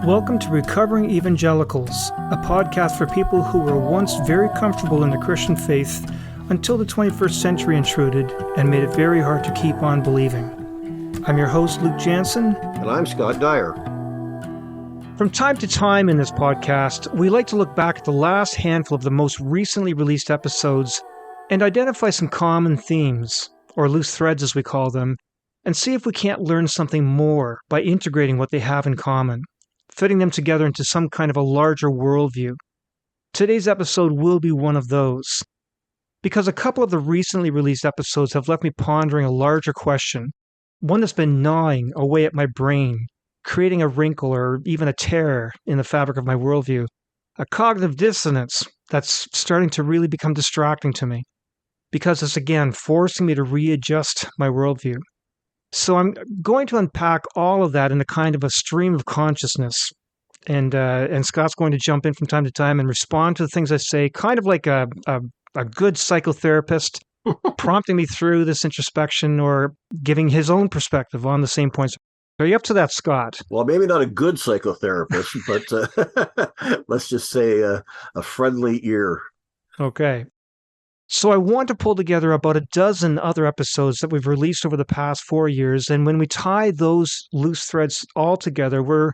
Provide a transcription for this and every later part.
Welcome to Recovering Evangelicals, a podcast for people who were once very comfortable in the Christian faith until the 21st century intruded and made it very hard to keep on believing. I'm your host, Luke Jansen. And I'm Scott Dyer. From time to time in this podcast, we like to look back at the last handful of the most recently released episodes and identify some common themes, or loose threads as we call them, and see if we can't learn something more by integrating what they have in common, fitting them together into some kind of a larger worldview. Today's episode will be one of those, because a couple of the recently released episodes have left me pondering a larger question, one that's been gnawing away at my brain, creating a wrinkle or even a tear in the fabric of my worldview, a cognitive dissonance that's starting to really become distracting to me, because it's again forcing me to readjust my worldview. So I'm going to unpack all of that in a kind of a stream of consciousness, and Scott's going to jump in from time to time and respond to the things I say, kind of like a good psychotherapist, prompting me through this introspection or giving his own perspective on the same points. Are you up to that, Scott? Well, maybe not a good psychotherapist, but let's just say a friendly ear. Okay. So I want to pull together about a dozen other episodes that we've released over the past 4 years, and when we tie those loose threads all together, we're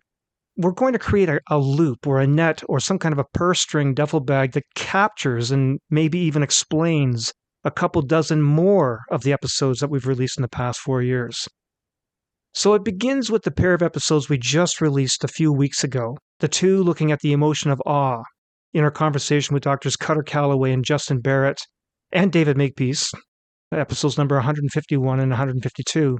going to create a loop or a net or some kind of a purse string duffel bag that captures and maybe even explains a couple dozen more of the episodes that we've released in the past 4 years. So it begins with the pair of episodes we just released a few weeks ago, the two looking at the emotion of awe in our conversation with Drs. Cutter Calloway and Justin Barrett, and David Makepeace, episodes number 151 and 152.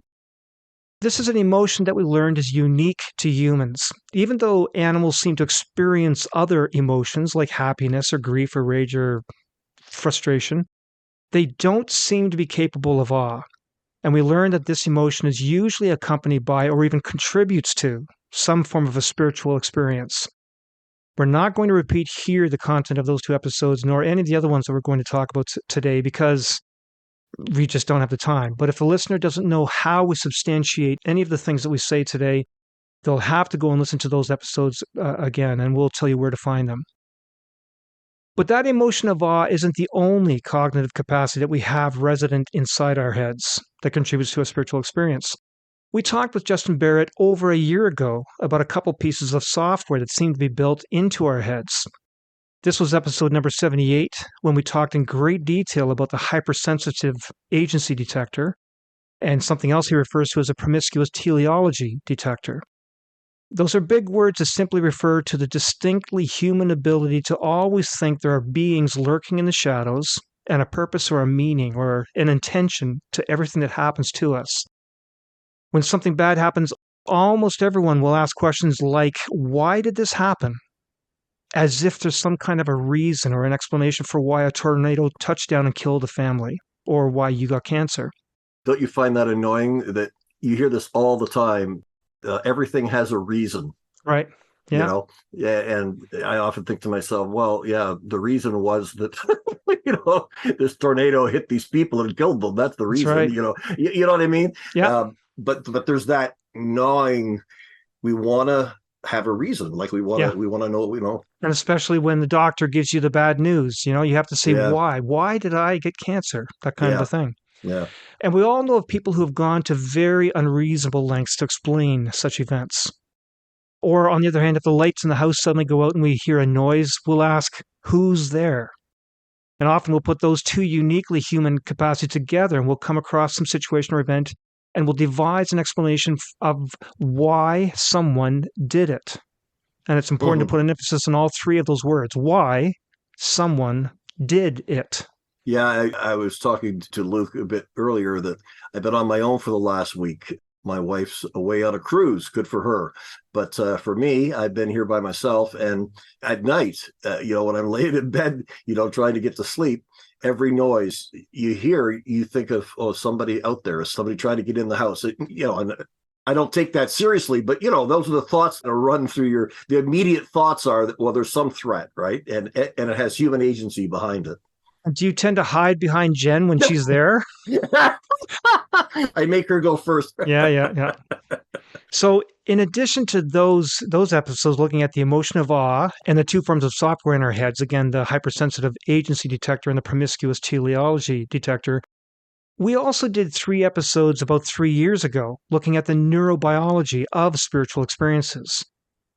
This is an emotion that we learned is unique to humans. Even though animals seem to experience other emotions like happiness or grief or rage or frustration, they don't seem to be capable of awe. And we learned that this emotion is usually accompanied by or even contributes to some form of a spiritual experience. We're not going to repeat here the content of those two episodes, nor any of the other ones that we're going to talk about today, because we just don't have the time. But if a listener doesn't know how we substantiate any of the things that we say today, they'll have to go and listen to those episodes again, and we'll tell you where to find them. But that emotion of awe isn't the only cognitive capacity that we have resident inside our heads that contributes to a spiritual experience. We talked with Justin Barrett over a year ago about a couple pieces of software that seemed to be built into our heads. This was episode number 78, when we talked in great detail about the hypersensitive agency detector and something else he refers to as a promiscuous teleology detector. Those are big words that simply refer to the distinctly human ability to always think there are beings lurking in the shadows and a purpose or a meaning or an intention to everything that happens to us. When something bad happens, almost everyone will ask questions like, why did this happen? As if there's some kind of a reason or an explanation for why a tornado touched down and killed a family, or why you got cancer. Don't you find that annoying that you hear this all the time? Everything has a reason. Right. Yeah. You know? Yeah. And I often think to myself, well, yeah, the reason was that, this tornado hit these people and killed them. That's the reason, right. You know what I mean? Yeah. But there's that gnawing, we want to have a reason, like we want to know, And especially when the doctor gives you the bad news, you have to say, why? Why did I get cancer? That kind of a thing. Yeah. And we all know of people who have gone to very unreasonable lengths to explain such events. Or on the other hand, if the lights in the house suddenly go out and we hear a noise, we'll ask, who's there? And often we'll put those two uniquely human capacities together and we'll come across some situation or event and we'll devise an explanation of why someone did it. And it's important to put an emphasis on all three of those words. Why someone did it. Yeah, I was talking to Luke a bit earlier that I've been on my own for the last week. My wife's away on a cruise, good for her. But for me, I've been here by myself. And at night, when I'm laying in bed, trying to get to sleep, every noise you hear, you think of, somebody out there, somebody trying to get in the house. And I don't take that seriously, but those are the thoughts that run through the immediate thoughts are that, well, there's some threat, right? And it has human agency behind it. Do you tend to hide behind Jen when she's there? I make her go first. Yeah, yeah, yeah. So, in addition to those episodes looking at the emotion of awe and the two forms of software in our heads, again, the hypersensitive agency detector and the promiscuous teleology detector, we also did 3 episodes about 3 years ago looking at the neurobiology of spiritual experiences.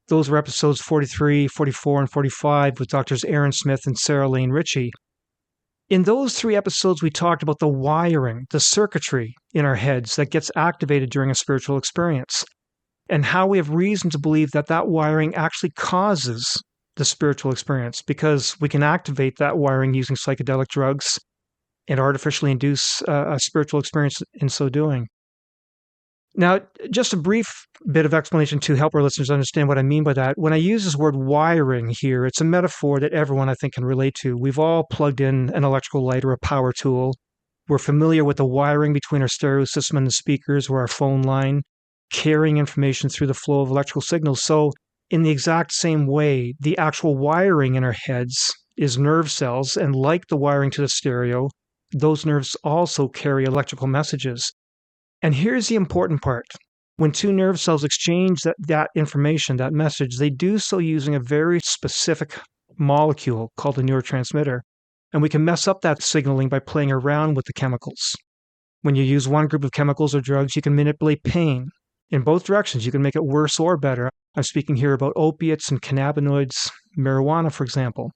Those were episodes 43, 44, and 45 with Doctors Aaron Smith and Sarah Lane Ritchie. In those 3 episodes, we talked about the wiring, the circuitry in our heads that gets activated during a spiritual experience, and how we have reason to believe that that wiring actually causes the spiritual experience because we can activate that wiring using psychedelic drugs and artificially induce a spiritual experience in so doing. Now, just a brief bit of explanation to help our listeners understand what I mean by that. When I use this word wiring here, it's a metaphor that everyone I think can relate to. We've all plugged in an electrical light or a power tool. We're familiar with the wiring between our stereo system and the speakers or our phone line, carrying information through the flow of electrical signals. So, in the exact same way, the actual wiring in our heads is nerve cells, and like the wiring to the stereo, those nerves also carry electrical messages. And here's the important part. When two nerve cells exchange that information, that message, they do so using a very specific molecule called a neurotransmitter. And we can mess up that signaling by playing around with the chemicals. When you use one group of chemicals or drugs, you can manipulate pain. In both directions, you can make it worse or better. I'm speaking here about opiates and cannabinoids, marijuana, for example.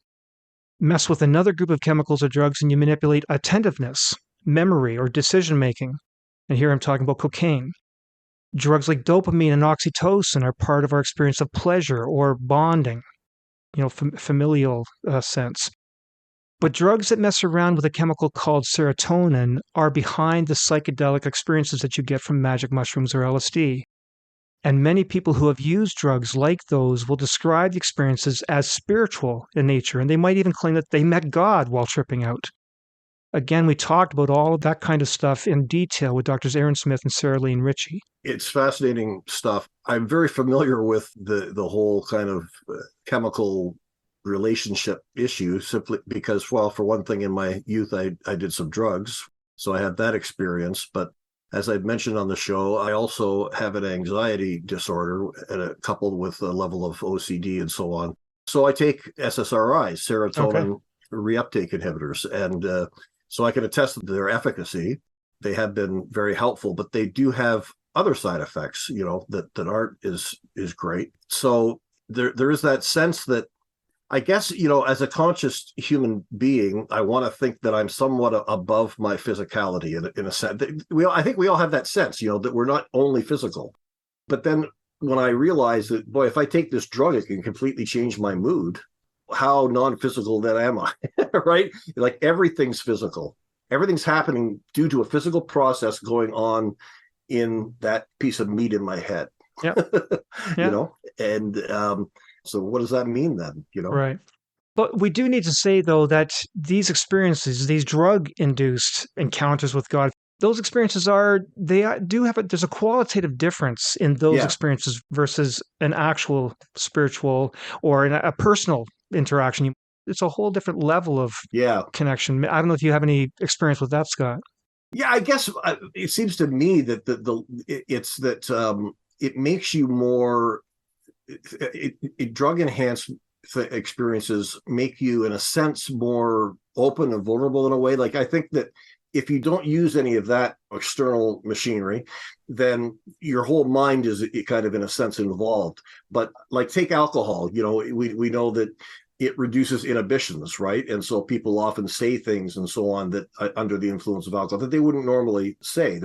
Mess with another group of chemicals or drugs and you manipulate attentiveness, memory, or decision making. And here I'm talking about cocaine. Drugs like dopamine and oxytocin are part of our experience of pleasure or bonding, familial sense. But drugs that mess around with a chemical called serotonin are behind the psychedelic experiences that you get from magic mushrooms or LSD. And many people who have used drugs like those will describe the experiences as spiritual in nature, and they might even claim that they met God while tripping out. Again, we talked about all of that kind of stuff in detail with Doctors Aaron Smith and Sarah Lane Ritchie. It's fascinating stuff. I'm very familiar with the whole kind of chemical relationship issue, simply because, well, for one thing, in my youth, I did some drugs. So I had that experience. But as I've mentioned on the show, I also have an anxiety disorder coupled with a level of OCD and so on. So I take SSRIs, serotonin reuptake inhibitors. And so I can attest to their efficacy. They have been very helpful, but they do have other side effects, that aren't is great. So there is that sense that, I guess, as a conscious human being, I want to think that I'm somewhat above my physicality in a sense. I think we all have that sense, that we're not only physical. But then when I realize that, boy, if I take this drug, it can completely change my mood. How non-physical then am I? Right? Like everything's physical. Everything's happening due to a physical process going on in that piece of meat in my head. Yeah. And so what does that mean then? Right. But we do need to say, though, that these experiences, these drug-induced encounters with God, those experiences there's a qualitative difference in those experiences versus an actual spiritual or a personal interaction. It's a whole different level of connection. I don't know if you have any experience with that, Scott. Yeah, I guess it seems to me that it makes you more drug enhanced experiences make you, in a sense, more open and vulnerable in a way. Like, I think that if you don't use any of that external machinery, then your whole mind is kind of, in a sense, involved. But like, take alcohol, we know that it reduces inhibitions, right? And so people often say things and so on that under the influence of alcohol that they wouldn't normally say.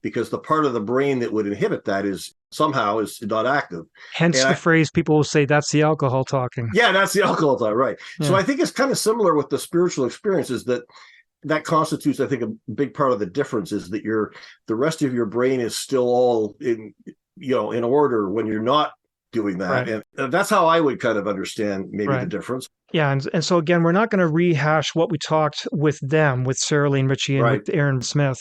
Because the part of the brain that would inhibit that is not active. Hence the phrase people will say, that's the alcohol talking. Yeah, that's the alcohol talking, right. Yeah. So I think it's kind of similar with the spiritual experiences that constitutes, I think, a big part of the difference is that the rest of your brain is still all in order when you're not doing that. Right. And that's how I would kind of understand maybe the difference. Yeah. And so again, we're not going to rehash what we talked with them, with Sarah Lane Ritchie and with Aaron Smith,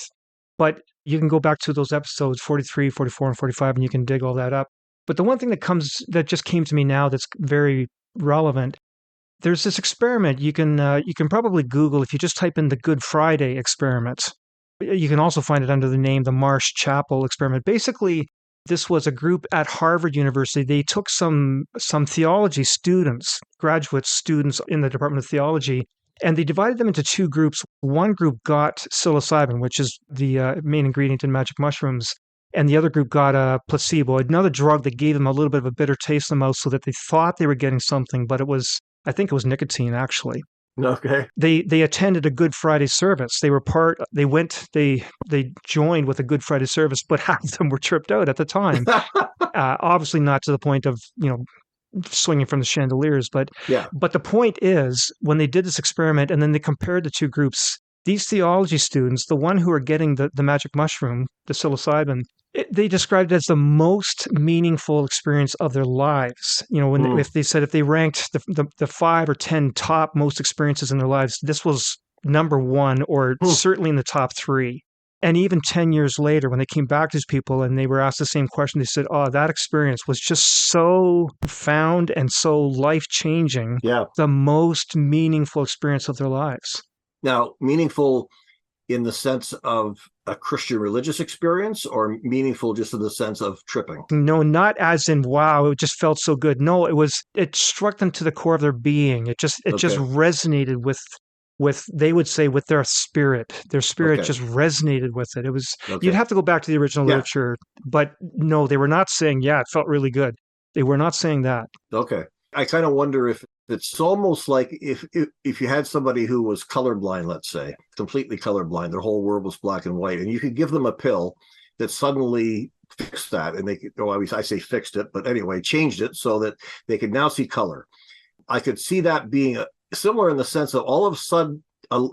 but you can go back to those episodes 43, 44, and 45, and you can dig all that up. But the one thing that just came to me now that's very relevant there's this experiment you can probably Google if you just type in the Good Friday experiment. You can also find it under the name the Marsh Chapel experiment. Basically, this was a group at Harvard University. They took some theology students, graduate students in the Department of Theology, and they divided them into two groups. One group got psilocybin, which is the main ingredient in magic mushrooms, and the other group got a placebo, another drug that gave them a little bit of a bitter taste in the mouth, so that they thought they were getting something, but I think it was nicotine actually. Okay. They attended a Good Friday service. They joined with a Good Friday service, but half of them were tripped out at the time. Obviously, not to the point of swinging from the chandeliers, but Yeah. the point is, when they did this experiment and then they compared the two groups, these theology students, the one who are getting the magic mushroom, the psilocybin, they described it as the most meaningful experience of their lives. If they said if they ranked the 5 or 10 top most experiences in their lives, this was number one, or Hmm. certainly in the top three. And even 10 years later, when they came back to these people and they were asked the same question, they said, oh, that experience was just so profound and so life changing, Yeah. the most meaningful experience of their lives. Now, meaningful in the sense of a Christian religious experience, or meaningful just in the sense of tripping? No, not as in wow, it just felt so good. No, it struck them to the core of their being. It just Okay. resonated with they would say with their spirit. Their spirit Okay. just resonated with it. It was You'd Okay. have to go back to the original Yeah. literature, but no, they were not saying, yeah, it felt really good. They were not saying that. Okay. I kind of wonder if it's almost like if you had somebody who was colorblind, let's say, completely colorblind, their whole world was black and white, and you could give them a pill that suddenly fixed that, and they could, I say fixed it, but anyway, changed it so that they could now see color. I could see that being similar in the sense that all of a sudden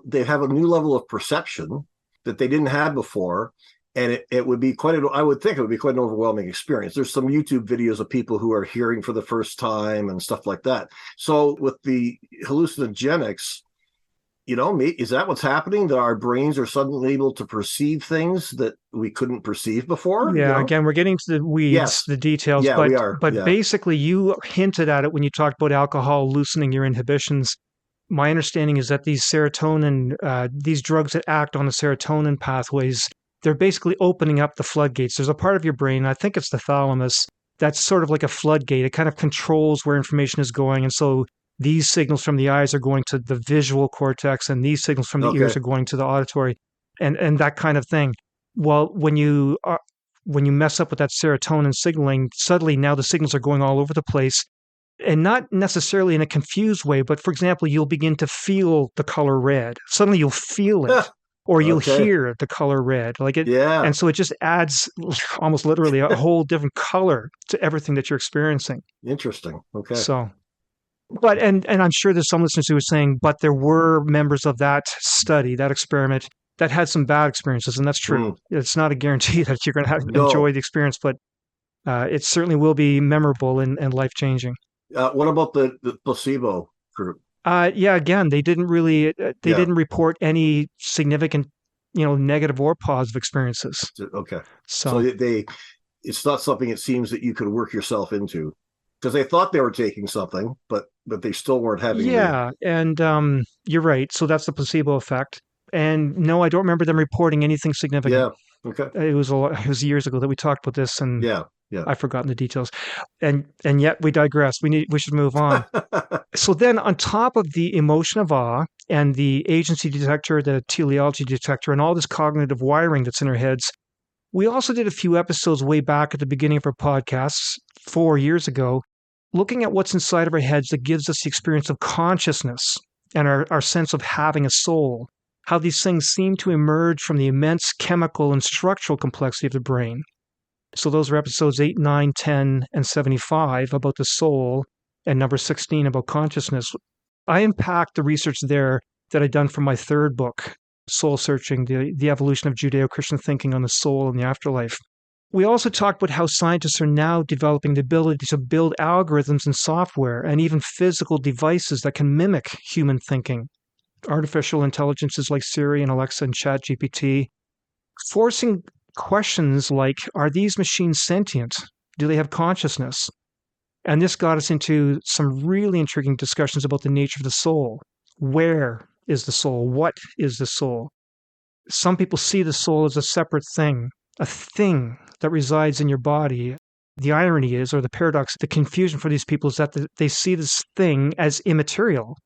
they have a new level of perception that they didn't have before, and it would be I would think it would be quite an overwhelming experience. There's some YouTube videos of people who are hearing for the first time and stuff like that. So with the hallucinogenics, is that what's happening? That our brains are suddenly able to perceive things that we couldn't perceive before? Yeah, again, we're getting to the weeds, Yes. the details, Yeah, we are. but Yeah. basically you hinted at it when you talked about alcohol loosening your inhibitions. My understanding is that these drugs that act on the serotonin pathways, they're basically opening up the floodgates. There's a part of your brain, I think it's the thalamus, that's sort of like a floodgate. It kind of controls where information is going. And so these signals from the eyes are going to the visual cortex, and these signals from the ears Okay. are going to the auditory, and that kind of thing. Well, when you mess up with that serotonin signaling, suddenly now the signals are going all over the place, and not necessarily in a confused way, but for example, you'll begin to feel the color red. Suddenly you'll feel it, or you'll Okay. hear the color red, like it. Yeah. And so it just adds almost literally a whole different color to everything that you're experiencing. Interesting. Okay. So, but and I'm sure there's some listeners who are saying, but there were members of that study, that experiment, that had some bad experiences, and that's true. Mm. It's not a guarantee that you're going to No. enjoy the experience, but it certainly will be memorable and life changing. What about the placebo group? Yeah, again, they Yeah. didn't report any significant, negative or positive experiences. Okay. So So it's not something it seems that you could work yourself into, because they thought they were taking something, but they still weren't having the. yeah, and you're right. So that's the placebo effect. And no, I don't remember them reporting anything significant. Yeah. Okay. It was years ago that we talked about this, and Yeah. Yeah. I've forgotten the details. And yet we digress. We should move on. So then, on top of the emotion of awe and the agency detector, the teleology detector, and all this cognitive wiring that's in our heads, we also did a few episodes way back at the beginning of our podcasts 4 years ago, looking at what's inside of our heads that gives us the experience of consciousness and our sense of having a soul, how these things seem to emerge from the immense chemical and structural complexity of the brain. So those are episodes 8, 9, 10, and 75 about the soul, and number 16 about consciousness. I unpacked the research there that I'd done for my third book, Soul Searching, the evolution of Judeo-Christian thinking on the soul and the afterlife. We also talked about how scientists are now developing the ability to build algorithms and software and even physical devices that can mimic human thinking. Artificial intelligences like Siri and Alexa and ChatGPT, forcing questions like, are these machines sentient? Do they have consciousness? And this got us into some really intriguing discussions about the nature of the soul. Where is the soul? What is the soul? Some people see the soul as a separate thing, a thing that resides in your body. The irony is, or the paradox, the confusion for these people is that they see this thing as immaterial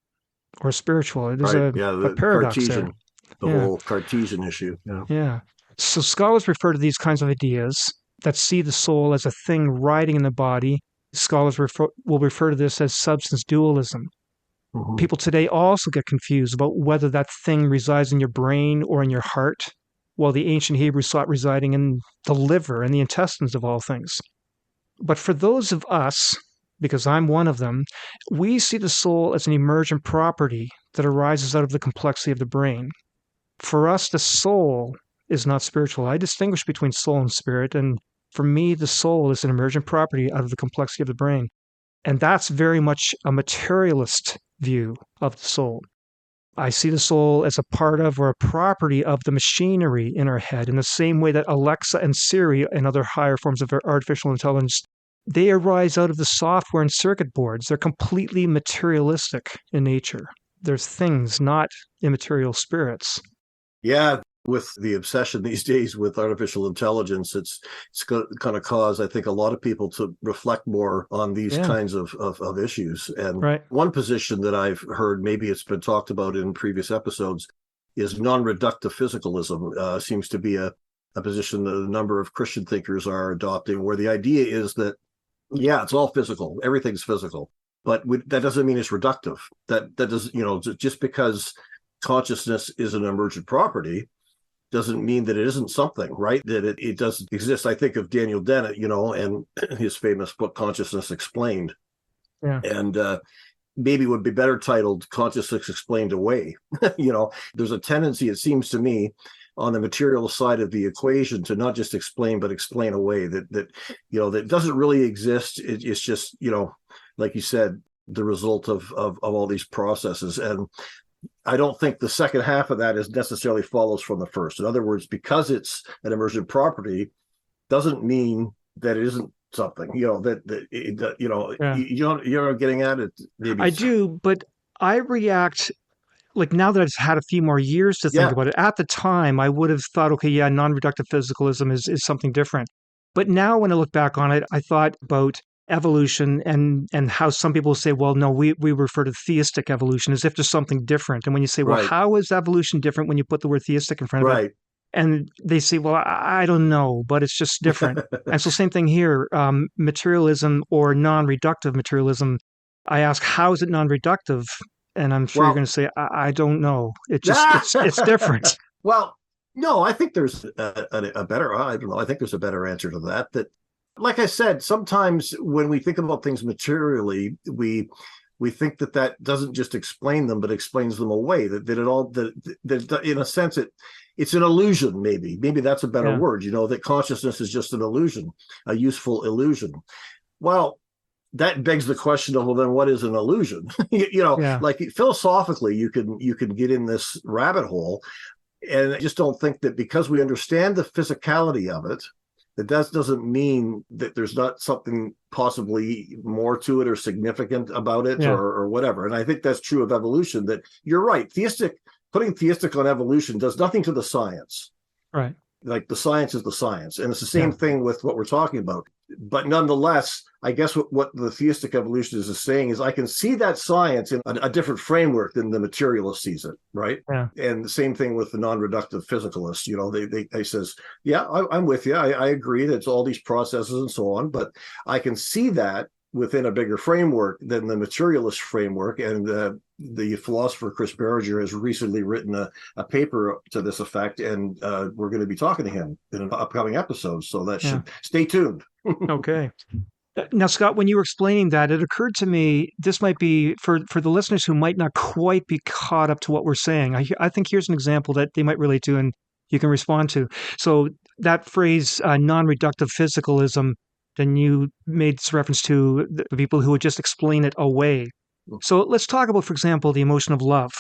or spiritual. There's Right. a, Yeah. a The paradox there. Cartesian, the Yeah, whole Cartesian issue. Yeah. yeah. So scholars refer to these kinds of ideas that see the soul as a thing riding in the body. Scholars will refer to this as substance dualism. Hmm. People today also get confused about whether that thing resides in your brain or in your heart, while the ancient Hebrews saw it residing in the liver and the intestines of all things. But for those of us, because I'm one of them, we see the soul as an emergent property that arises out of the complexity of the brain. For us, the soul is not spiritual. I distinguish between soul and spirit, and for me, the soul is an emergent property out of the complexity of the brain. And that's very much a materialist view of the soul. I see the soul as a part of or a property of the machinery in our head, in the same way that Alexa and Siri and other higher forms of artificial intelligence, they arise out of the software and circuit boards. They're completely materialistic in nature. They're things, not immaterial spirits. Yeah, with the obsession these days with artificial intelligence, it's going to cause, I think, a lot of people to reflect more on these Yeah, kinds of issues. And right. one position that I've heard, maybe it's been talked about in previous episodes, is non-reductive physicalism. Seems to be a position that a number of Christian thinkers are adopting, where the idea is that, yeah, it's all physical, everything's physical, but that doesn't mean it's reductive. That does, just because consciousness is an emergent property doesn't mean that it isn't something, right? That it doesn't exist. I think of Daniel Dennett, and his famous book, Consciousness Explained. Yeah. And maybe would be better titled Consciousness Explained Away. There's a tendency, it seems to me, on the material side of the equation to not just explain, but explain away that doesn't really exist. It's just, like you said, the result of all these processes. And I don't think the second half of that is necessarily follows from the first. In other words, because it's an emergent property, doesn't mean that it isn't something. Yeah. You're getting at it. Maybe. I do, but I react like now that I've had a few more years to think Yeah. about it. At the time, I would have thought, okay, yeah, non-reductive physicalism is something different. But now when I look back on it, I thought about evolution and how some people say, well, no, we refer to theistic evolution as if there's something different. And when you say, well, Right. how is evolution different when you put the word theistic in front of it? Right. And they say, well, I don't know, but it's just different. And so same thing here, materialism or non-reductive materialism. I ask, how is it non-reductive? And I'm sure you're going Well, to say, I don't know. It's different. well, no, I think there's a better, I don't know, I think there's a better answer to that. That, like I said, sometimes when we think about things materially, we think that doesn't just explain them, but explains them away. That in a sense, it's an illusion. Maybe that's a better Yeah. word. That consciousness is just an illusion, a useful illusion. Well, that begs the question of, well, then what is an illusion? Yeah. Like philosophically, you can get in this rabbit hole, and I just don't think that because we understand the physicality of it, that doesn't mean that there's not something possibly more to it or significant about it, Yeah. or whatever. And I think that's true of evolution. That you're right. Putting theistic on evolution does nothing to the science. Right. Like the science is the science, and it's the Yeah. same thing with what we're talking about. But nonetheless, I guess what the theistic evolutionist is saying is I can see that science in a different framework than the materialist sees it, right? Yeah. And the same thing with the non-reductive physicalist. They says, yeah, I'm with you. I agree that it's all these processes and so on, but I can see that within a bigger framework than the materialist framework. And the philosopher Chris Berger has recently written a paper to this effect, and we're going to be talking to him in an upcoming episode. So that Yeah. should stay tuned. Okay. Now, Scott, when you were explaining that, it occurred to me this might be for the listeners who might not quite be caught up to what we're saying. I think here's an example that they might relate to and you can respond to. So that phrase, non-reductive physicalism, then you made reference to the people who would just explain it away. So let's talk about, for example, the emotion of love.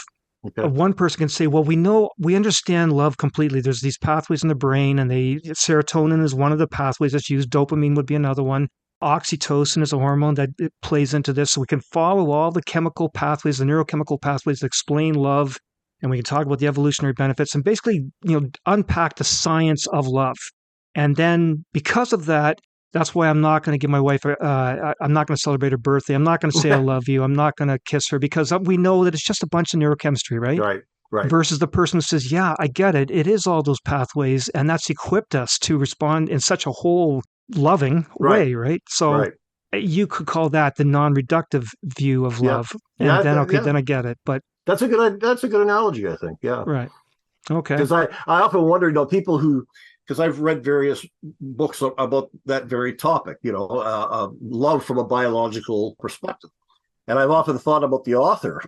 Okay. One person can say, well, we understand love completely. There's these pathways in the brain, and serotonin is one of the pathways that's used. Dopamine would be another one. Oxytocin is a hormone that it plays into this. So we can follow all the chemical pathways, the neurochemical pathways that explain love, and we can talk about the evolutionary benefits and basically, unpack the science of love. And then because of that, that's why I'm not going to give my wife, I'm not going to celebrate her birthday. I'm not going to say I love you. I'm not going to kiss her because we know that it's just a bunch of neurochemistry, right? Right, right, Versus the person who says, yeah, I get it. It is all those pathways. And that's equipped us to respond in such a whole loving right, way, right? So right. you could call that the non-reductive view of Yeah, love. And yeah, then, okay, yeah. then I get it. But, That's a good analogy, I think. Yeah, right. Okay. because I often wonder, people who, because I've read various books about that very topic, love from a biological perspective. And I've often thought about the author.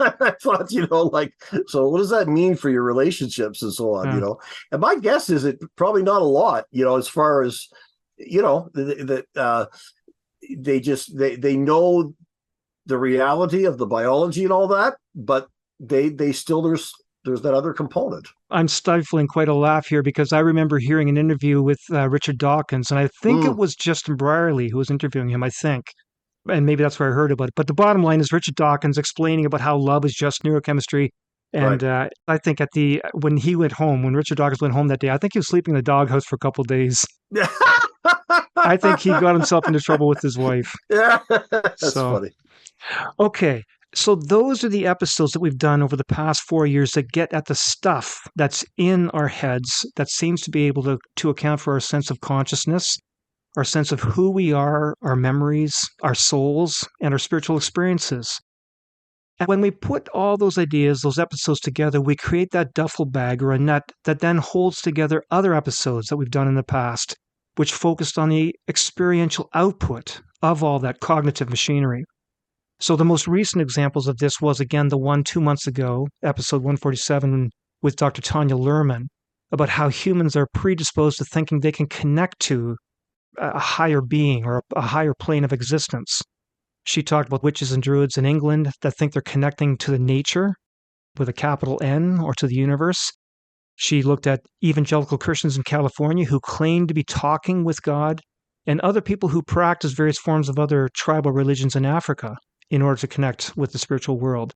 I thought, like, so what does that mean for your relationships and so on, Yeah. And my guess is it probably not a lot, as far as, that they know the reality of the biology and all that, but they still, there's that other component. I'm stifling quite a laugh here because I remember hearing an interview with Richard Dawkins, and I think it Mm, was Justin Brierley who was interviewing him, I think. And maybe that's where I heard about it. But the bottom line is Richard Dawkins explaining about how love is just neurochemistry. right. And I think when he went home, when Richard Dawkins went home that day, I think he was sleeping in the doghouse for a couple of days. I think he got himself into trouble with his wife. Yeah, that's So, funny. okay. So those are the episodes that we've done over the past 4 years that get at the stuff that's in our heads that seems to be able to account for our sense of consciousness, our sense of who we are, our memories, our souls, and our spiritual experiences. And when we put all those ideas, those episodes together, we create that duffel bag or a nut that then holds together other episodes that we've done in the past, which focused on the experiential output of all that cognitive machinery. So the most recent examples of this was, again, the one 2 months ago, episode 147 with Dr. Tanya Luhrmann, about how humans are predisposed to thinking they can connect to a higher being or a higher plane of existence. She talked about witches and druids in England that think they're connecting to the nature with a capital N or to the universe. She looked at evangelical Christians in California who claim to be talking with God, and other people who practice various forms of other tribal religions in Africa in order to connect with the spiritual world.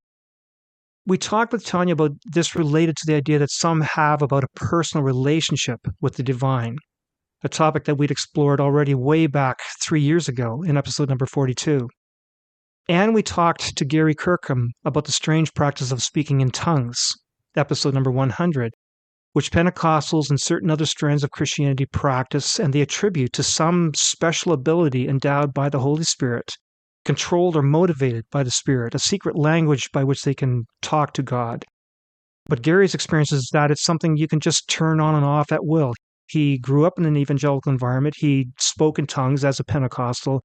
We talked with Tanya about this related to the idea that some have about a personal relationship with the divine, a topic that we'd explored already way back 3 years ago in episode number 42. And we talked to Gary Kirkham about the strange practice of speaking in tongues, episode number 100, which Pentecostals and certain other strands of Christianity practice, and they attribute to some special ability endowed by the Holy Spirit, controlled or motivated by the Spirit, a secret language by which they can talk to God. But Gary's experience is that it's something you can just turn on and off at will. He grew up in an evangelical environment. He spoke in tongues as a Pentecostal,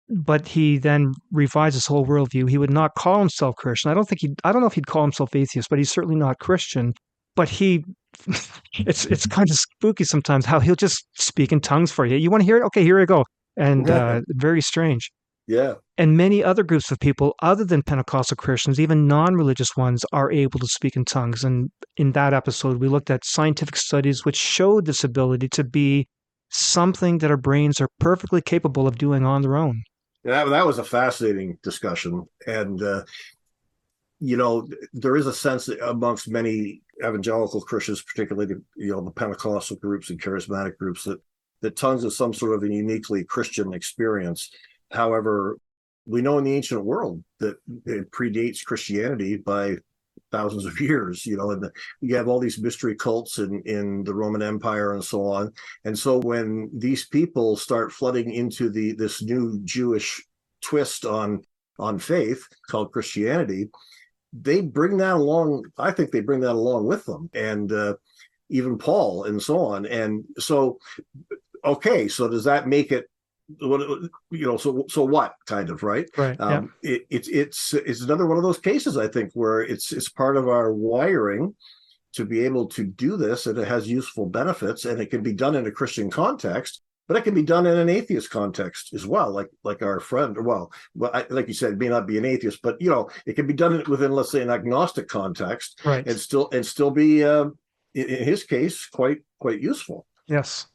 but he then revised his whole worldview. He would not call himself Christian. I don't know if he'd call himself atheist, but he's certainly not Christian. But it's kind of spooky sometimes how he'll just speak in tongues for you. You want to hear it? Okay, here I go. And very strange. Yeah. And many other groups of people other than Pentecostal Christians, even non-religious ones, are able to speak in tongues. And in that episode, we looked at scientific studies which showed this ability to be something that our brains are perfectly capable of doing on their own. That was a fascinating discussion. And, there is a sense amongst many evangelical Christians, particularly, the Pentecostal groups and charismatic groups, that tongues is some sort of a uniquely Christian experience. However, we know in the ancient world that it predates Christianity by thousands of years, and you have all these mystery cults in the Roman Empire and so on. And so when these people start flooding into this new Jewish twist on faith called Christianity, they bring that along. I think they bring that along with them, and even Paul and so on. And so, okay, so does that make it? So what kind of, right? Right. Yeah. It's another one of those cases, I think, where it's part of our wiring to be able to do this, and it has useful benefits, and it can be done in a Christian context, but it can be done in an atheist context as well, like our friend. Like you said, it may not be an atheist, but it can be done within, let's say, an agnostic context, Right. and still be in his case quite useful. Yes.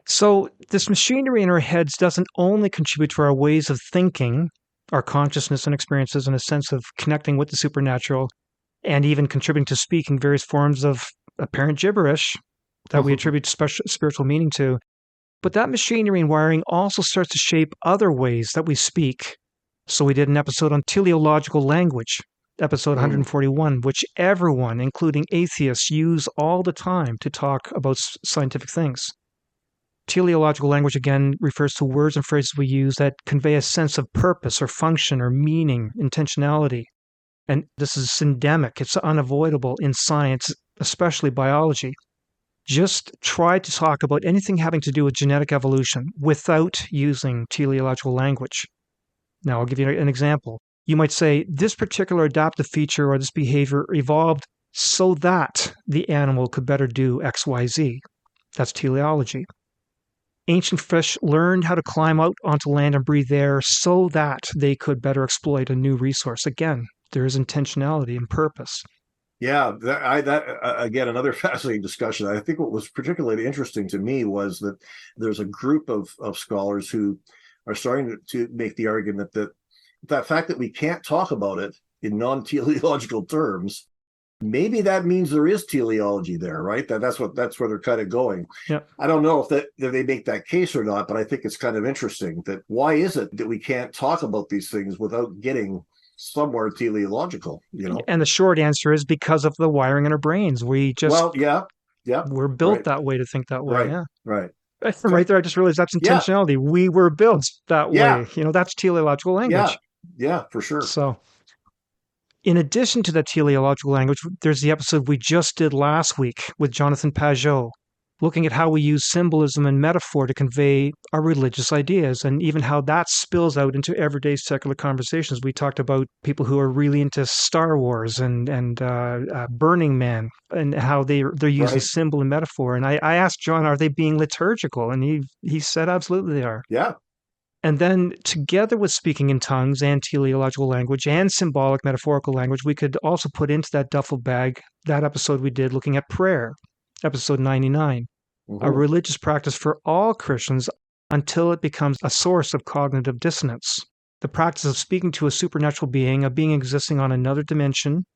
So, this machinery in our heads doesn't only contribute to our ways of thinking, our consciousness and experiences, and a sense of connecting with the supernatural, and even contributing to speaking various forms of apparent gibberish that we attribute special spiritual meaning to. But that machinery and wiring also starts to shape other ways that we speak. So, we did an episode on teleological language, episode Mm. 141, which everyone, including atheists, use all the time to talk about scientific things. Teleological language, again, refers to words and phrases we use that convey a sense of purpose or function or meaning, intentionality. And this is endemic, it's unavoidable in science, especially biology. Just try to talk about anything having to do with genetic evolution without using teleological language. Now, I'll give you an example. You might say, this particular adaptive feature or this behavior evolved so that the animal could better do XYZ. That's teleology. Ancient fish learned how to climb out onto land and breathe air so that they could better exploit a new resource. Again, there is intentionality and purpose. Yeah, again, another fascinating discussion. I think what was particularly interesting to me was that there's a group of scholars who are starting to make the argument that that fact that we can't talk about it in non-teleological terms, maybe that means there is teleology there, right? That's where they're kind of going. Yeah. I don't know if they make that case or not, but I think it's kind of interesting that why is it that we can't talk about these things without getting somewhere teleological, you know? And the short answer is because of the wiring in our brains. Well, yeah, yeah, We're built right, that way to think that way. right, Yeah. right. Right there, I just realized that's Yeah, intentionality. We were built that yeah, way. That's teleological yeah, language. yeah, for sure. So, in addition to the teleological language, there's the episode we just did last week with Jonathan Pajot, looking at how we use symbolism and metaphor to convey our religious ideas and even how that spills out into everyday secular conversations. We talked about people who are really into Star Wars and Burning Man and how they're using Right. symbol and metaphor. And I asked John, are they being liturgical? And he said absolutely they are. Yeah. And then, together with speaking in tongues and teleological language and symbolic metaphorical language, we could also put into that duffel bag that episode we did looking at prayer, episode 99, a Hmm. religious practice for all Christians until it becomes a source of cognitive dissonance. The practice of speaking to a supernatural being, a being existing on another dimension,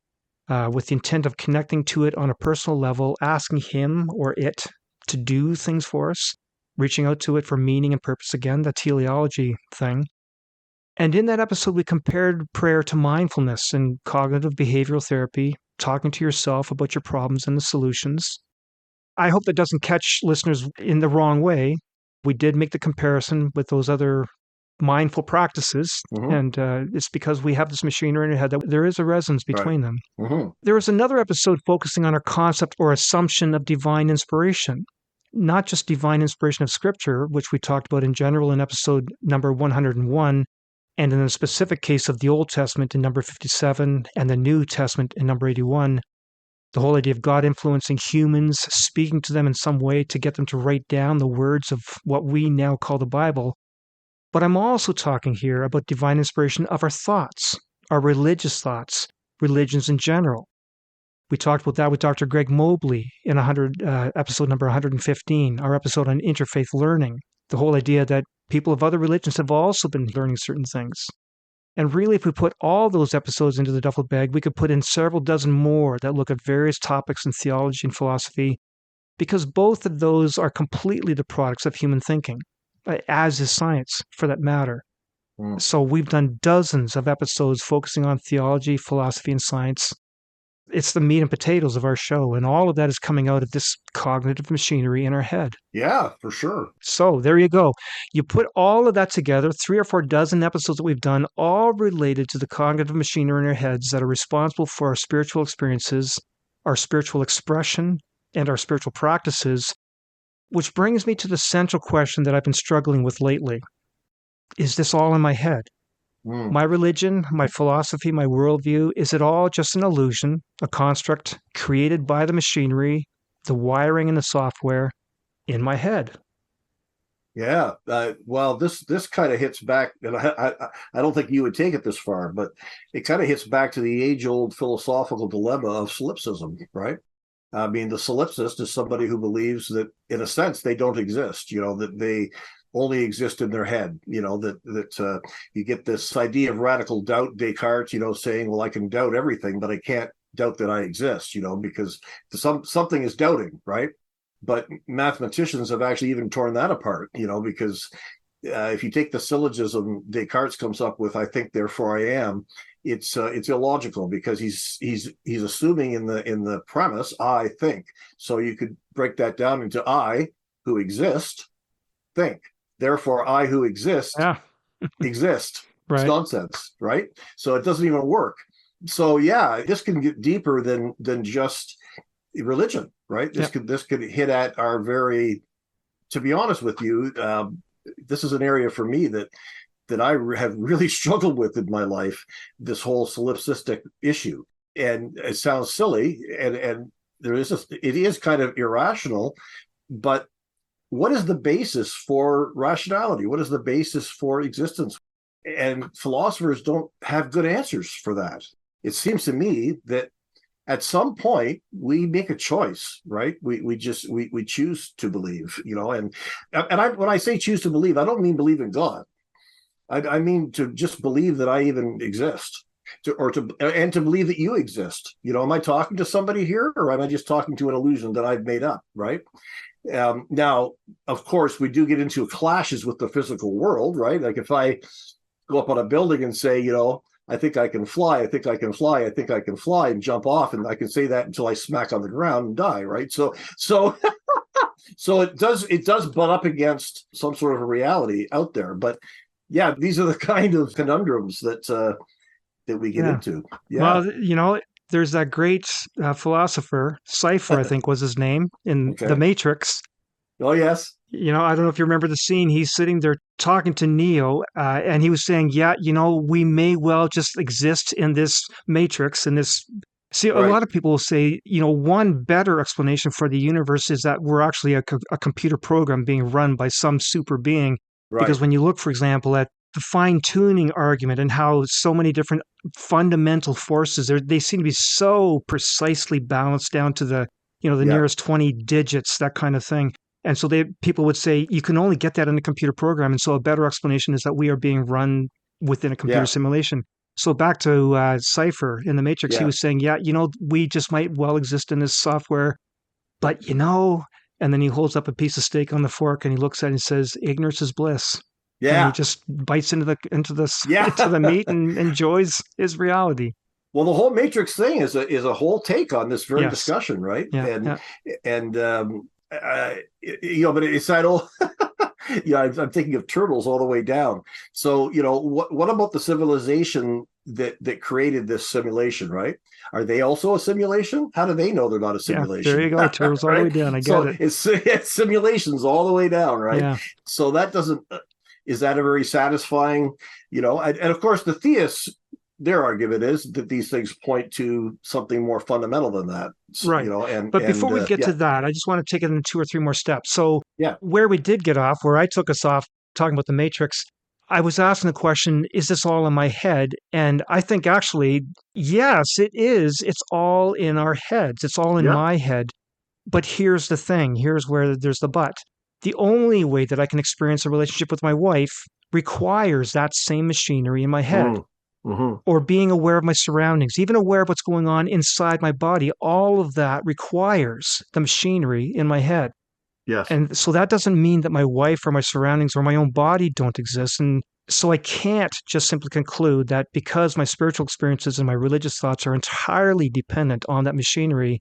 with the intent of connecting to it on a personal level, asking him or it to do things for us, reaching out to it for meaning and purpose again, the teleology thing. And in that episode, we compared prayer to mindfulness and cognitive behavioral therapy, talking to yourself about your problems and the solutions. I hope that doesn't catch listeners in the wrong way. We did make the comparison with those other mindful practices, Hmm. and it's because we have this machinery in our head that there is a resonance Right. between them. Hmm. There was another episode focusing on our concept or assumption of divine inspiration, not just divine inspiration of scripture, which we talked about in general in episode number 101, and in the specific case of the Old Testament in number 57 and the New Testament in number 81. The whole idea of God influencing humans, speaking to them in some way to get them to write down the words of what we now call the Bible. But I'm also talking here about divine inspiration of our thoughts, our religious thoughts, religions in general. We talked about that with Dr. Greg Mobley in episode number 115, our episode on interfaith learning. The whole idea that people of other religions have also been learning certain things. And really, if we put all those episodes into the duffel bag, we could put in several dozen more that look at various topics in theology and philosophy, because both of those are completely the products of human thinking, as is science, for that matter. Mm. So we've done dozens of episodes focusing on theology, philosophy, and science. It's the meat and potatoes of our show, and all of that is coming out of this cognitive machinery in our head. Yeah, for sure. So there you go. You put all of that together, 3 or 4 dozen episodes that we've done, all related to the cognitive machinery in our heads that are responsible for our spiritual experiences, our spiritual expression, and our spiritual practices, which brings me to the central question that I've been struggling with lately. Is this all in my head? Mm. My religion, my philosophy, my worldview, is it all just an illusion, a construct created by the machinery, the wiring and the software in my head? Yeah. Well, this kind of hits back, and I don't think you would take it this far, but it kind of hits back to the age old philosophical dilemma of solipsism, right? I mean, the solipsist is somebody who believes that, in a sense, they don't exist. That they only exist in their head. That you get this idea of radical doubt, Descartes. Saying, "Well, I can doubt everything, but I can't doubt that I exist." Because something is doubting, right? But mathematicians have actually even torn that apart. Because if you take the syllogism Descartes comes up with, "I think, therefore I am," it's illogical, because he's assuming in the premise, "I think." So you could break that down into, "I, who exist, think. Therefore, I, who exist, Yeah. exist." It's Right. nonsense, right? So it doesn't even work. So yeah, this can get deeper than just religion, right? This Yeah. could hit at our very. To be honest with you, this is an area for me that I have really struggled with in my life. This whole solipsistic issue, and it sounds silly, and it is kind of irrational, but what is the basis for rationality? What is the basis for existence? And philosophers don't have good answers for that. It seems to me that at some point we make a choice, right? We choose to believe, when I say choose to believe, I don't mean believe in God. I mean to just believe that I even exist, and to believe that you exist. Am I talking to somebody here, or am I just talking to an illusion that I've made up, right? Now, of course, we do get into clashes with the physical world, right? Like if I go up on a building and say, "I think I can fly, I think I can fly, I think I can fly," and jump off, and I can say that until I smack on the ground and die, right? So so it does butt up against some sort of a reality out there. But yeah, these are the kind of conundrums that we get Yeah. into. Yeah. Well, there's that great philosopher, Cypher, I think was his name, in The Okay. Matrix. Oh yes. I don't know if you remember the scene. He's sitting there talking to Neo, and he was saying, "Yeah, we may well just exist in this matrix, in this." See, a Right. lot of people will say, one better explanation for the universe is that we're actually a computer program being run by some super being. Because Right. when you look, for example, at the fine tuning argument and how so many different fundamental forces, they seem to be so precisely balanced down to the Yeah. nearest 20 digits, that kind of thing. And so people would say you can only get that in a computer program. And so a better explanation is that we are being run within a computer Yeah. simulation. So back to Cypher in the Matrix, he Yeah. was saying, "Yeah, we just might well exist in this software, but and then he holds up a piece of steak on the fork and he looks at it and says, "Ignorance is bliss." And he Yeah. just bites into the into the Yeah. meat and enjoys his reality. Well, the whole Matrix thing is a whole take on this very Yes. discussion, right? Yeah. And Yeah. and but it's that old. Yeah, I'm thinking of turtles all the way down. So, what about the civilization that created this simulation, right? Are they also a simulation? How do they know they're not a Yeah. There simulation? you go. Turtles all the way Right? down. I get So it. it's simulations all the way down, right? Yeah. So that doesn't is that a very satisfying, and of course the theists, their argument is that these things point to something more fundamental than that, Right. But before and we get yeah, to that, I just want to take it in two or three more steps. So, yeah, where we did get off, where I took us off talking about the Matrix, I was asking the question, is this all in my head? And I think actually, yes, it is. It's all in our heads, it's all in yeah, my head. But here's the thing, here's where there's the but. The only way that I can experience a relationship with my wife requires that same machinery in my head, mm-hmm. or being aware of my surroundings, even aware of what's going on inside my body. All of that requires the machinery in my head. Yes, And so that doesn't mean that my wife or my surroundings or my own body don't exist. And so I can't just simply conclude that because my spiritual experiences and my religious thoughts are entirely dependent on that machinery,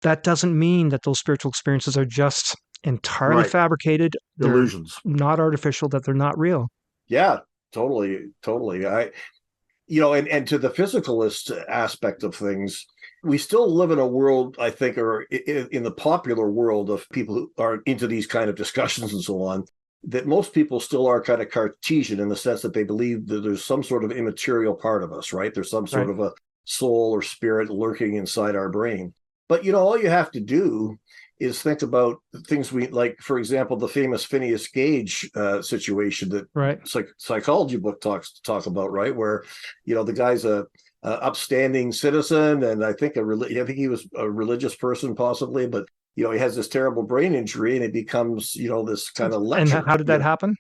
that doesn't mean that those spiritual experiences are just entirely right. fabricated. They're Illusions. not artificial, that they're not real. Yeah, totally, totally. And to the physicalist aspect of things, we still live in a world, I think, or in the popular world of people who are into these kind of discussions and so on, that most people still are kind of Cartesian in the sense that they believe that there's some sort of immaterial part of us, right? There's some sort Right. of a soul or spirit lurking inside our brain. But all you have to do is think about things we like, for example, the famous Phineas Gage situation that Right. psychology book talk about, right? Where, the guy's a upstanding citizen, and I think he was a religious person possibly, but he has this terrible brain injury, and it becomes this kind of And lecture. how did that happen?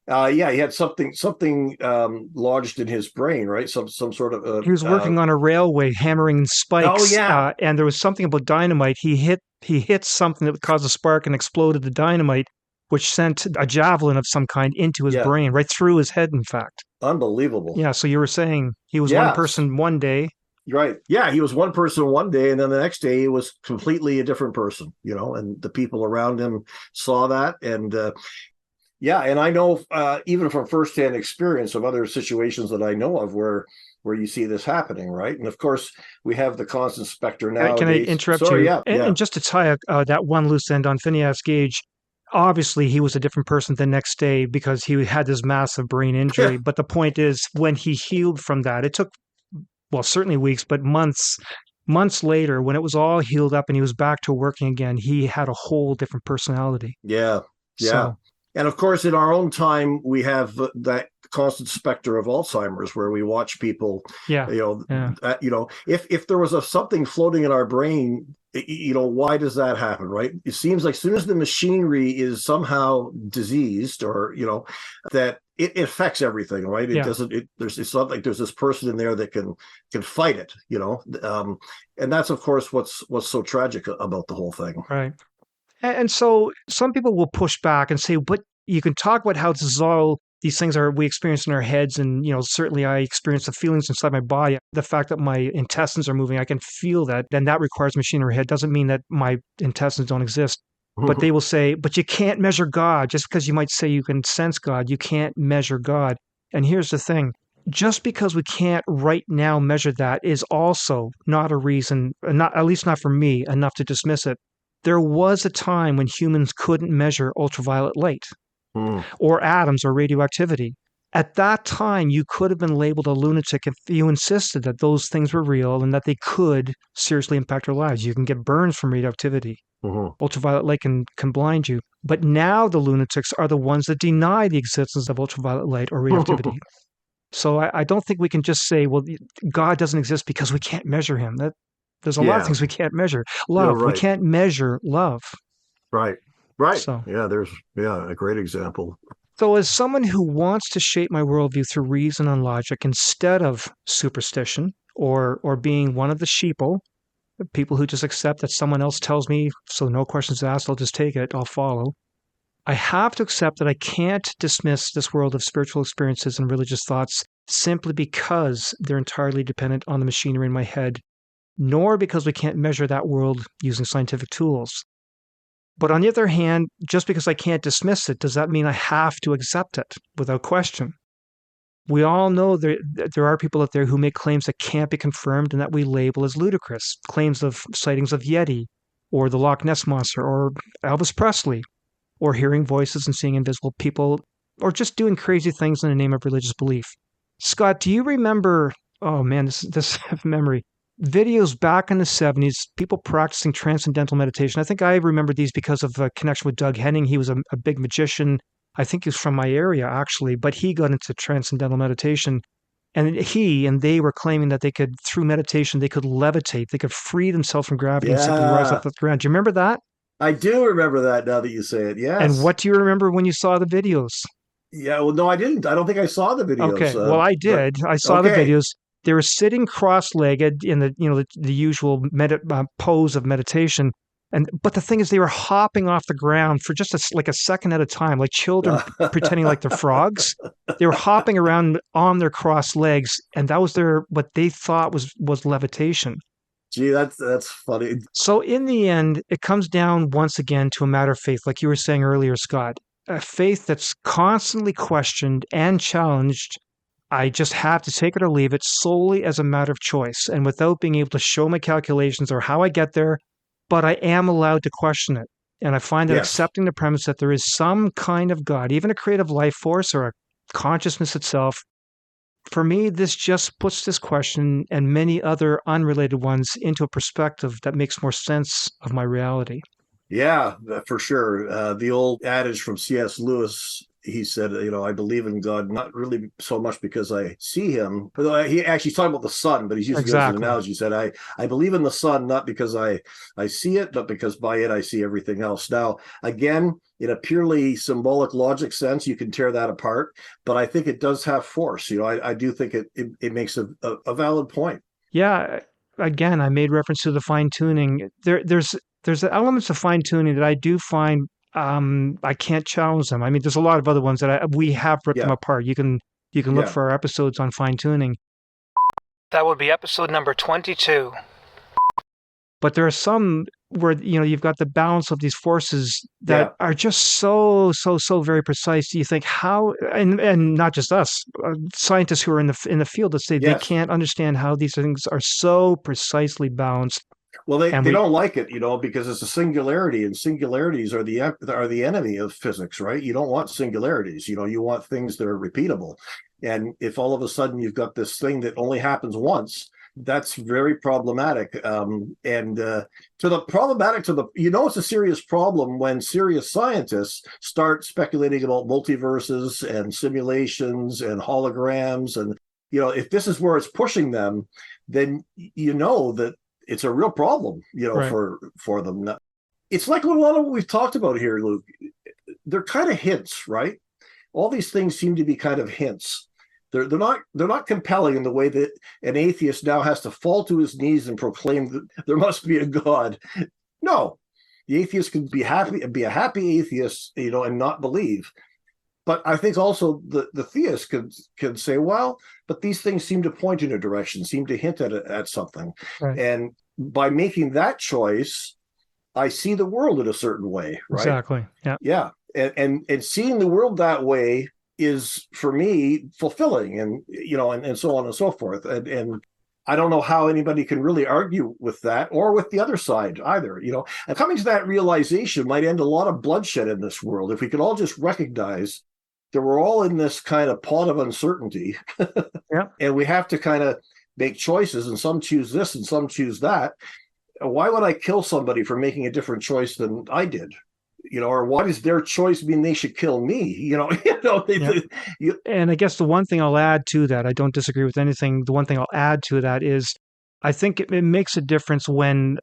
Yeah, he had something lodged in his brain, right? Some sort of He was working on a railway, hammering oh spikes, yeah, and there was something about dynamite. He hit something that caused a spark and exploded the dynamite, which sent a javelin of some kind into his yeah, brain, right through his head, in fact. unbelievable. Yeah, so you were saying he was one Yes, person one day. right. Yeah, he was one person one day, and then the next day he was completely a different person. And the people around him saw that, and yeah, and I know even from firsthand experience of other situations that I know of where you see this happening, right? And of course, we have the constant specter Can I nowadays. interrupt Sorry, you? yeah, And yeah, just to tie that one loose end on Phineas Gage, obviously he was a different person the next day because he had this massive brain injury. But the point is, when he healed from that, it took, well, certainly weeks, but months later, when it was all healed up and he was back to working again, he had a whole different personality. yeah, yeah. So, And of course, in our own time, we have that constant specter of Alzheimer's, where we watch people. yeah, yeah, If there was something floating in our brain, why does that happen, right? It seems like as soon as the machinery is somehow diseased, or that it affects everything, right? It yeah, doesn't. It's not like there's this person in there that can fight it, and that's of course what's so tragic about the whole thing. right. And so some people will push back and say, but you can talk about how this is all these things are we experience in our heads. And, certainly I experience the feelings inside my body. The fact that my intestines are moving, I can feel that. And that requires machine in my head. Doesn't mean that my intestines don't exist. But they will say, but you can't measure God. Just because you might say you can sense God, you can't measure God. And here's the thing. Just because we can't right now measure that is also not a reason, not at least not for me, enough to dismiss it. There was a time when humans couldn't measure ultraviolet light Hmm. or atoms or radioactivity. At that time, you could have been labeled a lunatic if you insisted that those things were real and that they could seriously impact our lives. You can get burns from radioactivity. Hmm. Ultraviolet light can blind you. But now the lunatics are the ones that deny the existence of ultraviolet light or radioactivity. So I don't think we can just say, well, God doesn't exist because we can't measure him. There's a lot of Yeah, things we can't measure. you're Love, we right. can't measure love. Right. Right. So, Yeah, there's a great example. so as someone who wants to shape my worldview through reason and logic instead of superstition or being one of the sheeple, the people who just accept that someone else tells me, so no questions asked, I'll just take it, I'll follow. I have to accept that I can't dismiss this world of spiritual experiences and religious thoughts simply because they're entirely dependent on the machinery in my head, nor because we can't measure that world using scientific tools. But on the other hand, just because I can't dismiss it, does that mean I have to accept it without question? We all know there are people out there who make claims that can't be confirmed and that we label as ludicrous. Claims of sightings of Yeti, or the Loch Ness Monster, or Elvis Presley, or hearing voices and seeing invisible people, or just doing crazy things in the name of religious belief. Scott, do you remember? Oh man, this memory videos back in the 70s, people practicing transcendental meditation. I think I remember these because of a connection with Doug Henning. He was a big magician. I think he was from my area actually, but he got into transcendental meditation. And he and they were claiming that they could, through meditation, they could levitate, they could free themselves from gravity and simply rise up Yeah, the ground. Do you remember that? I do remember that now that you say it. And Yes. what do you remember when you saw the videos? Yeah. Well, no, I didn't. I don't think I saw the videos. Okay, well, I But did. I saw the okay. videos. They were sitting cross-legged in the usual pose of meditation, and but the thing is, they were hopping off the ground for just like a second at a time, like children pretending like they're frogs. They were hopping around on their crossed legs, and that was their what they thought was levitation. Gee, that's funny. So in the end, it comes down once again to a matter of faith, like you were saying earlier, Scott. A faith that's constantly questioned and challenged. I just have to take it or leave it solely as a matter of choice and without being able to show my calculations or how I get there, but I am allowed to question it. And I find that Yes. accepting the premise that there is some kind of God, even a creative life force or a consciousness itself, for me, this just puts this question and many other unrelated ones into a perspective that makes more sense of my reality. Yeah, for sure. The old adage from C.S. Lewis, he said, I believe in God not really so much because I see him. But he actually talking about the sun, but he's using it as an Exactly. analogy. He said, I believe in the sun not because I see it, but because by it I see everything else. Now, again, in a purely symbolic logic sense, you can tear that apart, but I think it does have force. I do think it makes a valid point. Yeah. Again, I made reference to the fine tuning. There's elements of fine tuning that I do find I can't challenge them. I mean, there's a lot of other ones that we have ripped them Yeah, apart. You can look yeah. for our episodes on fine tuning. That would be episode number 22. But there are some where you've got the balance of these forces that Yeah, are just so very precise. You think how, and not just us, scientists who are in the field that say they yes. can't understand how these things are so precisely balanced. Well, they, And they we don't like it, because it's a singularity, and singularities are the enemy of physics, right? You don't want singularities. You want things that are repeatable. And if all of a sudden you've got this thing that only happens once, that's very problematic. And to the problematic to the, it's a serious problem when serious scientists start speculating about multiverses and simulations and holograms. And, if this is where it's pushing them, then that it's a real problem, right, for them. It's like a lot of what we've talked about here, Luke. They're kind of hints, right? All these things seem to be kind of hints. They're not compelling in the way that an atheist now has to fall to his knees and proclaim that there must be a God. No, the atheist can be a happy atheist, and not believe. But I think also the theist can say, well, but these things seem to point in a direction, seem to hint at something. right, And by making that choice, I see the world in a certain way, right? exactly, yeah, Yeah. And seeing the world that way is for me fulfilling, and so on and so forth. And I don't know how anybody can really argue with that or with the other side either. And coming to that realization might end a lot of bloodshed in this world if we could all just recognize that we're all in this kind of pot of uncertainty, yeah. and we have to kind of make choices, and some choose this and some choose that. Why would I kill somebody for making a different choice than I did? Or what does their choice mean they should kill me? Yeah. And I guess the one thing I'll add to that, I don't disagree with anything. The one thing I'll add to that is I think it makes a difference when,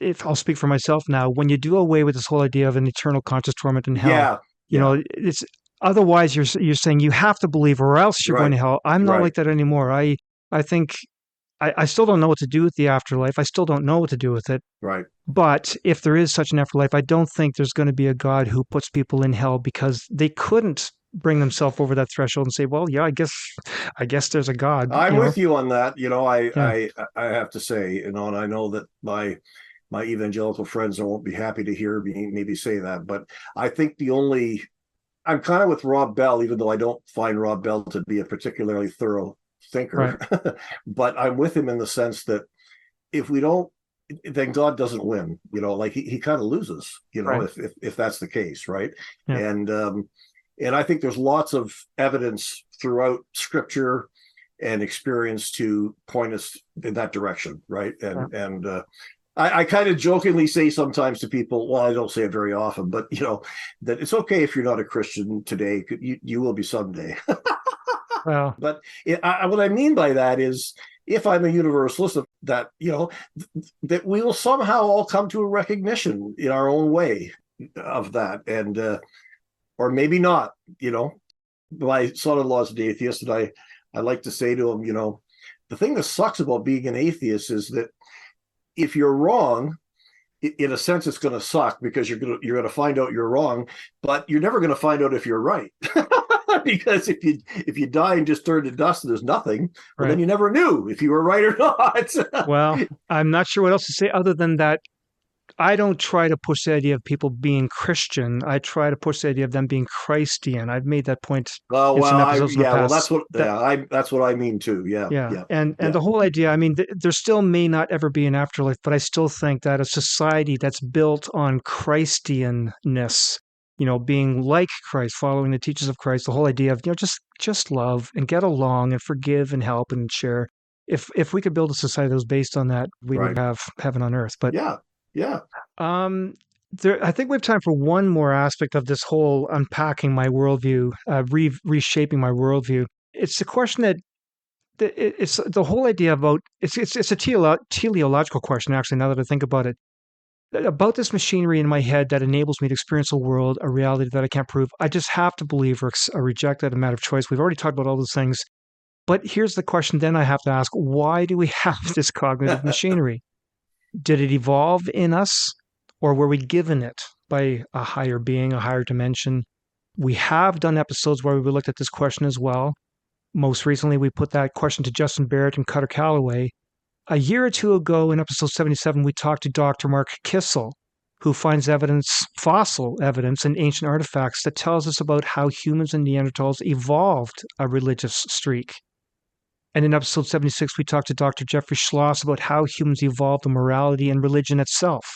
if I'll speak for myself now, when you do away with this whole idea of an eternal conscious torment in hell, yeah, yeah, it's otherwise you're saying you have to believe or else you're going right, to hell. I'm not right, like that anymore. I think I still don't know what to do with the afterlife. I still don't know what to do with it. right. But if there is such an afterlife, I don't think there's going to be a God who puts people in hell because they couldn't bring themselves over that threshold and say, "Well, yeah, I guess there's a God." I'm with you on that. I Yeah, I have to say, and I know that my evangelical friends won't be happy to hear me maybe say that, but I think I'm kind of with Rob Bell, even though I don't find Rob Bell to be a particularly thorough right, thinker. But I'm with him in the sense that if we don't, then God doesn't win. Like he kind of loses. right. If that's the case, right? Yeah, And I think there's lots of evidence throughout Scripture and experience to point us in that direction, right? yeah, And I kind of jokingly say sometimes to people, well, I don't say it very often, but that it's okay if you're not a Christian today. You will be someday. well, But what I mean by that is, if I'm a universalist, that that we will somehow all come to a recognition in our own way of that, and or maybe not. My son-in-law is an atheist, and I like to say to him, the thing that sucks about being an atheist is that if you're wrong, in a sense, it's going to suck because you're going to find out you're wrong, but you're never going to find out if you're right. Because if you die and just turn to dust and there's nothing, well, then right. you never knew if you were right or not. Well, I'm not sure what else to say other than that I don't try to push the idea of people being Christian. I try to push the idea of them being Christian. I've made that point in some Well, episodes in the yeah, well, past. That that's what I mean too. Yeah, Yeah, yeah, and yeah, the whole idea. I mean, there still may not ever be an afterlife, but I still think that a society that's built on Christianness, being like Christ, following the teachings of Christ, the whole idea of just love and get along and forgive and help and share. If we could build a society that was based on that, we would right. have heaven on earth. But Yeah, yeah. um, I think we have time for one more aspect of this whole unpacking my worldview, reshaping my worldview. It's the question that it's the whole idea about it's a teleological question, actually, now that I think about it. About this machinery in my head that enables me to experience a world, a reality that I can't prove. I just have to believe or reject it, a matter of choice. We've already talked about all those things. But here's the question then I have to ask: why do we have this cognitive machinery? Did it evolve in us, or were we given it by a higher being, a higher dimension? We have done episodes where we looked at this question as well. Most recently, we put that question to Justin Barrett and Cutter Calloway. A year or two ago, in episode 77, we talked to Dr. Mark Kissel, who finds fossil evidence in ancient artifacts that tells us about how humans and Neanderthals evolved a religious streak. And in episode 76, we talked to Dr. Jeffrey Schloss about how humans evolved the morality and religion itself.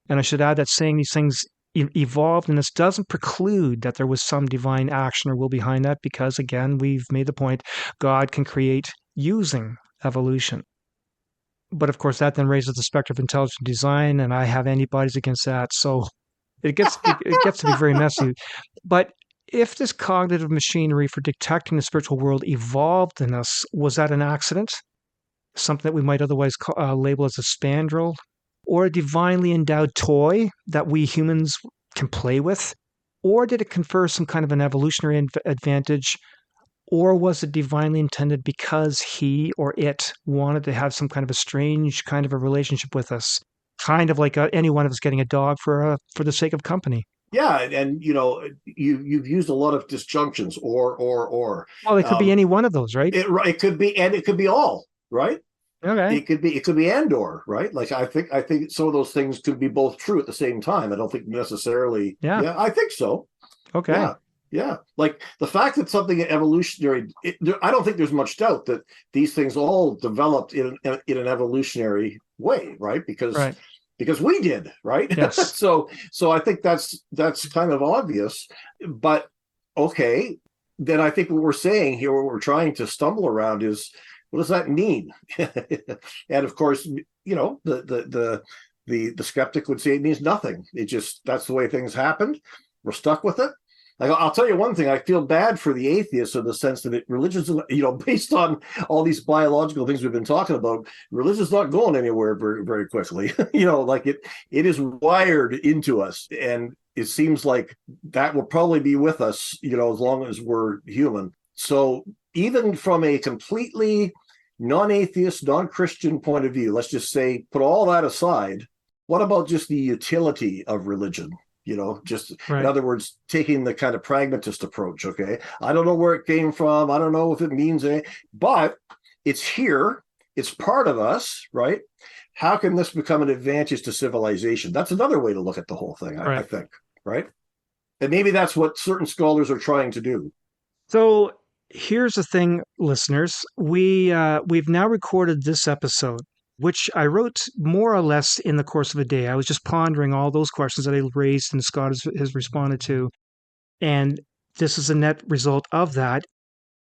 And I should add that saying these things evolved in us doesn't preclude that there was some divine action or will behind that, because, again, we've made the point, God can create using evolution. But of course, that then raises the specter of intelligent design, and I have antibodies against that. So it gets to be very messy. But if this cognitive machinery for detecting the spiritual world evolved in us, was that an accident? Something that we might otherwise label as a spandrel? Or a divinely endowed toy that we humans can play with? Or did it confer some kind of an evolutionary advantage? Or was it divinely intended because he or it wanted to have some kind of a strange kind of a relationship with us? Kind of like any one of us getting a dog for the sake of company. Yeah, and you've used a lot of disjunctions, or. Well, it could be any one of those, right? It could be, and it could be all, right? Okay. It could be and or, right? Like I think some of those things could be both true at the same time. I don't think necessarily. Yeah. I think so. Okay. Yeah. Yeah, like the fact that something evolutionary, I don't think there's much doubt that these things all developed in an evolutionary way, right? Because we did, right? Yes. so I think that's kind of obvious, but okay, then I think what we're saying here, what we're trying to stumble around is, what does that mean? And of course, the skeptic would say it means nothing. It just, that's the way things happened. We're stuck with it. Like, I'll tell you one thing, I feel bad for the atheists in the sense that religion's, based on all these biological things we've been talking about, religion's not going anywhere very, very quickly. Like it is wired into us. And it seems like that will probably be with us, as long as we're human. So even from a completely non-atheist, non-Christian point of view, let's just say, put all that aside, what about just the utility of religion? Just right. In other words, taking the kind of pragmatist approach. Okay, I don't know where it came from. I don't know if it means anything, but it's here. It's part of us, right? How can this become an advantage to civilization? That's another way to look at the whole thing, right. I think, right? And maybe that's what certain scholars are trying to do. So here's the thing, listeners. We've now recorded this episode, which I wrote more or less in the course of a day. I was just pondering all those questions that I raised and Scott has responded to. And this is a net result of that.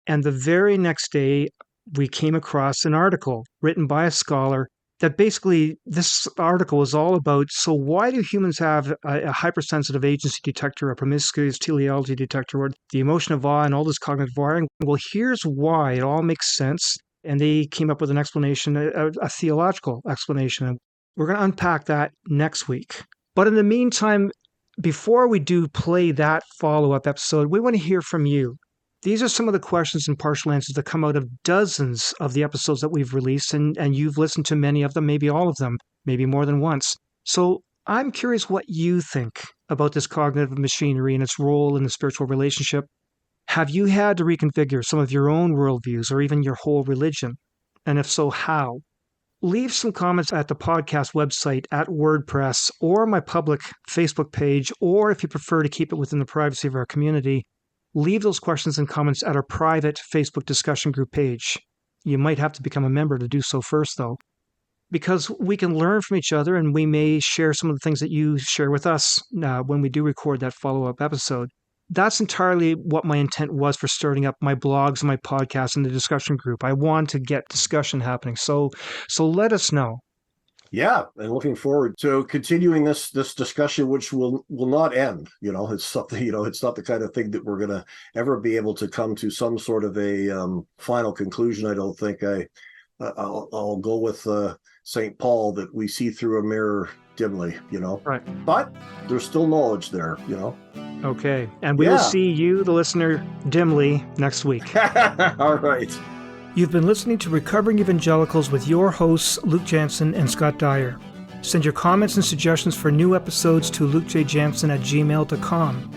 And the very next day, we came across an article written by a scholar that basically, this article is all about, so why do humans have a hypersensitive agency detector, a promiscuous teleology detector, or the emotion of awe and all this cognitive wiring? Well, here's why. It all makes sense. And they came up with an explanation, a theological explanation. And we're going to unpack that next week. But in the meantime, before we do play that follow-up episode, we want to hear from you. These are some of the questions and partial answers that come out of dozens of the episodes that we've released, and you've listened to many of them, maybe all of them, maybe more than once. So I'm curious what you think about this cognitive machinery and its role in the spiritual relationship. Have you had to reconfigure some of your own worldviews or even your whole religion? And if so, how? Leave some comments at the podcast website, at WordPress, or my public Facebook page, or if you prefer to keep it within the privacy of our community, leave those questions and comments at our private Facebook discussion group page. You might have to become a member to do so first, though, because we can learn from each other and we may share some of the things that you share with us when we do record that follow-up episode. That's entirely what my intent was for starting up my blogs and my podcast in the discussion group. I want to get discussion happening. So let us know. Yeah, and looking forward to continuing this discussion, which will not end. It's something. It's not the kind of thing that we're going to ever be able to come to some sort of a final conclusion. I don't think. I'll go with St. Paul, that we see through a mirror dimly. Right. But there's still knowledge there. Okay, and we will see you, the listener, dimly next week. All right. You've been listening to Recovering Evangelicals with your hosts, Luke Jansen and Scott Dyer. Send your comments and suggestions for new episodes to lukejjansen@gmail.com.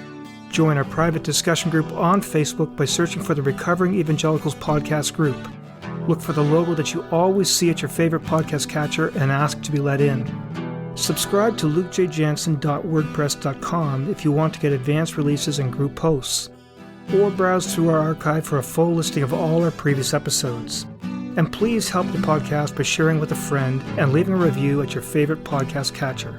Join our private discussion group on Facebook by searching for the Recovering Evangelicals podcast group. Look for the logo that you always see at your favorite podcast catcher and ask to be let in. Subscribe to lukejjansen.wordpress.com if you want to get advanced releases and group posts, or browse through our archive for a full listing of all our previous episodes. And please help the podcast by sharing with a friend and leaving a review at your favorite podcast catcher.